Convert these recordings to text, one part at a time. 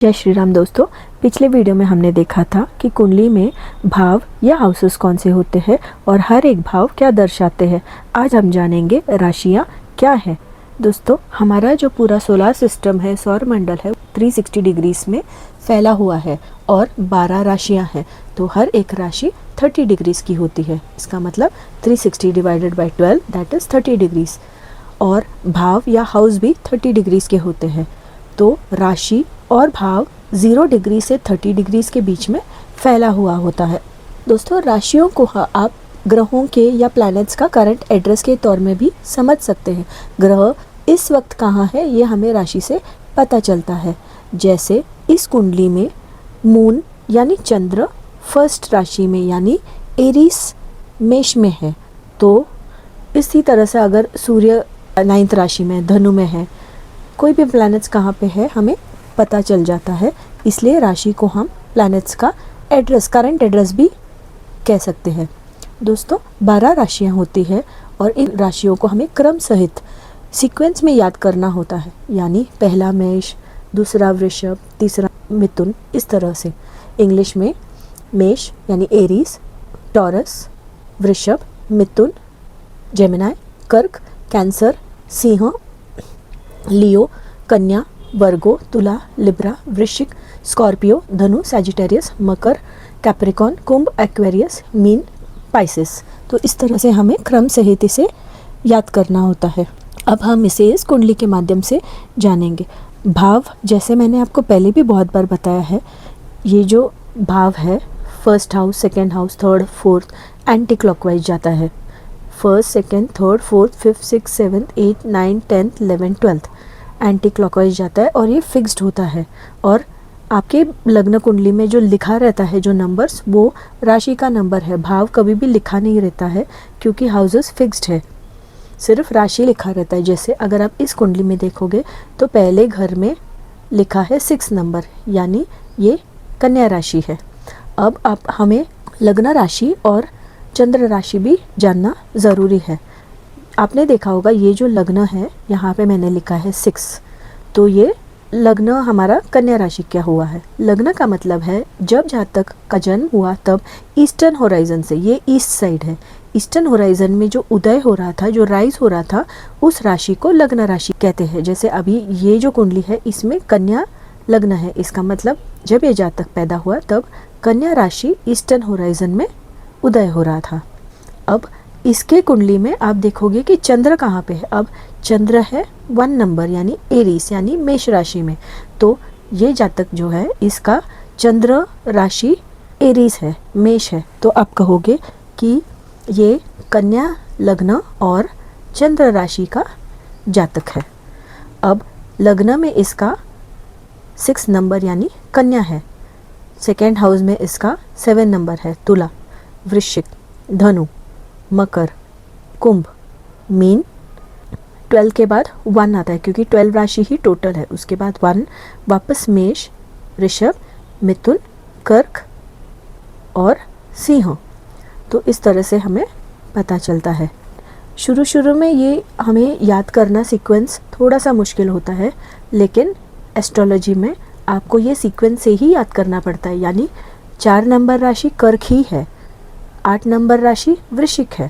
जय श्री राम दोस्तों। पिछले वीडियो में हमने देखा था कि कुंडली में भाव या हाउसेस कौन से होते हैं और हर एक भाव क्या दर्शाते हैं। आज हम जानेंगे राशियाँ क्या है। दोस्तों, हमारा जो पूरा सोलर सिस्टम है, सौर मंडल है, 360 डिग्रीज में फैला हुआ है और 12 राशियाँ हैं। तो हर एक राशि 30 डिग्रीज की होती है। इसका मतलब 360 divided by 12 that is 30 degrees. और भाव या हाउस भी 30 डिग्रीज के होते हैं। तो राशि और भाव 0 डिग्री से 30 डिग्रीज के बीच में फैला हुआ होता है। दोस्तों, राशियों को आप ग्रहों के या प्लैनेट्स का करंट एड्रेस के तौर में भी समझ सकते हैं। ग्रह इस वक्त कहाँ है ये हमें राशि से पता चलता है। जैसे इस कुंडली में मून यानी चंद्र फर्स्ट राशि में यानी एरीज मेष में है, तो इसी तरह से अगर सूर्य 9th राशि में धनु में है, कोई भी प्लैनेट्स कहाँ पे है हमें पता चल जाता है। इसलिए राशि को हम प्लैनेट्स का एड्रेस, करंट एड्रेस भी कह सकते हैं। दोस्तों, 12 राशियाँ होती है और इन राशियों को हमें क्रम सहित सीक्वेंस में याद करना होता है। यानी पहला मेष, दूसरा वृषभ, तीसरा मिथुन, इस तरह से। इंग्लिश में मेष यानी एरीज, टॉरस, वृषभ, मिथुन, जेमिनाई, कर्क, कैंसर, सिंह, लियो, कन्या, वर्गो, तुला, लिब्रा, वृश्चिक, स्कॉर्पियो, धनु, सैजिटेरियस, मकर, कैप्रिकॉर्न, कुंभ, एक्वेरियस, मीन, पाइसेस। तो इस तरह से हमें क्रम सहित इसे याद करना होता है। अब हम इसे इस कुंडली के माध्यम से जानेंगे। भाव, जैसे मैंने आपको पहले भी बहुत बार बताया है, ये जो भाव है first house, second house, third, fourth anti clockwise जाता है। First, second, third, fourth, fifth, six, seventh, 8, 9, 10, 11, 12 anti clockwise जाता है और ये फिक्स्ड होता है। और आपके लग्न कुंडली में जो लिखा रहता है, जो नंबर्स, वो राशि का नंबर है। भाव कभी भी लिखा नहीं रहता है क्योंकि हाउसेस फिक्स्ड है, सिर्फ राशि लिखा रहता है। जैसे अगर आप इस कुंडली में देखोगे तो पहले घर में लिखा है 6 नंबर, यानी ये कन्या राशि है। अब आप हमें लग्न राशि और चंद्र राशि भी जानना ज़रूरी है। आपने देखा होगा ये जो लग्न है, यहाँ पे मैंने लिखा है 6, तो ये लग्न हमारा कन्या राशि क्या हुआ है। लग्न का मतलब है जब जातक का जन्म हुआ तब ईस्टर्न होराइजन से, ये ईस्ट साइड है, ईस्टर्न होराइजन में जो उदय हो रहा था, जो राइज हो रहा था, उस राशि को लग्न राशि कहते हैं। जैसे अभी ये जो कुंडली है इसमें कन्या लग्न है। इसका मतलब जब ये जातक पैदा हुआ तब कन्या राशि ईस्टर्न होराइजन में उदय हो रहा था। अब इसके कुंडली में आप देखोगे कि चंद्र कहाँ पे है। अब चंद्र है 1 नंबर यानी एरीज यानी मेष राशि में। तो ये जातक जो है इसका चंद्र राशि एरीज है, मेष है। तो आप कहोगे कि ये कन्या लग्न और चंद्र राशि का जातक है। अब लग्न में इसका 6 नंबर यानी कन्या है। सेकेंड हाउस में इसका 7 नंबर है, तुला, वृश्चिक, धनु, मकर, कुंभ, मीन। 12 के बाद 1 आता है क्योंकि 12 राशि ही टोटल है। उसके बाद 1, वापस मेष, वृषभ, मिथुन, कर्क और सिंह। तो इस तरह से हमें पता चलता है। शुरू में ये हमें याद करना सीक्वेंस थोड़ा सा मुश्किल होता है, लेकिन एस्ट्रोलॉजी में आपको ये सीक्वेंस से ही याद करना पड़ता है। यानी 4 नंबर राशि कर्क ही है, 8 नंबर राशि वृश्चिक है,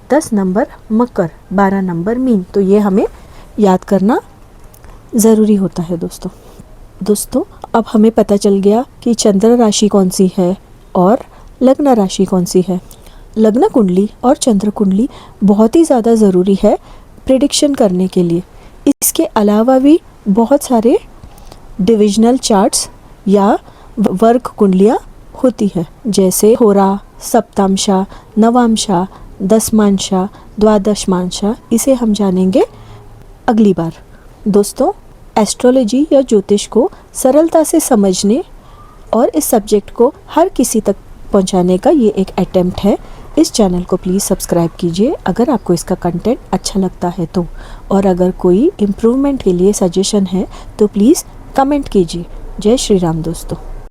10 नंबर मकर, 12 नंबर मीन। तो ये हमें याद करना ज़रूरी होता है दोस्तों, अब हमें पता चल गया कि चंद्र राशि कौन सी है और लग्न राशि कौन सी है। लग्न कुंडली और चंद्र कुंडली बहुत ही ज़्यादा ज़रूरी है प्रिडिक्शन करने के लिए। इसके अलावा भी बहुत सारे डिविजनल चार्ट्स या वर्ग कुंडलियाँ होती है, जैसे होरा, सप्तांशा, नवांशा, दशमांशा, द्वादशमांशा। इसे हम जानेंगे अगली बार। दोस्तों, एस्ट्रोलॉजी या ज्योतिष को सरलता से समझने और इस सब्जेक्ट को हर किसी तक पहुंचाने का ये एक अटेम्प्ट है। इस चैनल को प्लीज़ सब्सक्राइब कीजिए अगर आपको इसका कंटेंट अच्छा लगता है तो। और अगर कोई इम्प्रूवमेंट के लिए सजेशन है तो प्लीज़ कमेंट कीजिए। जय श्री राम दोस्तों।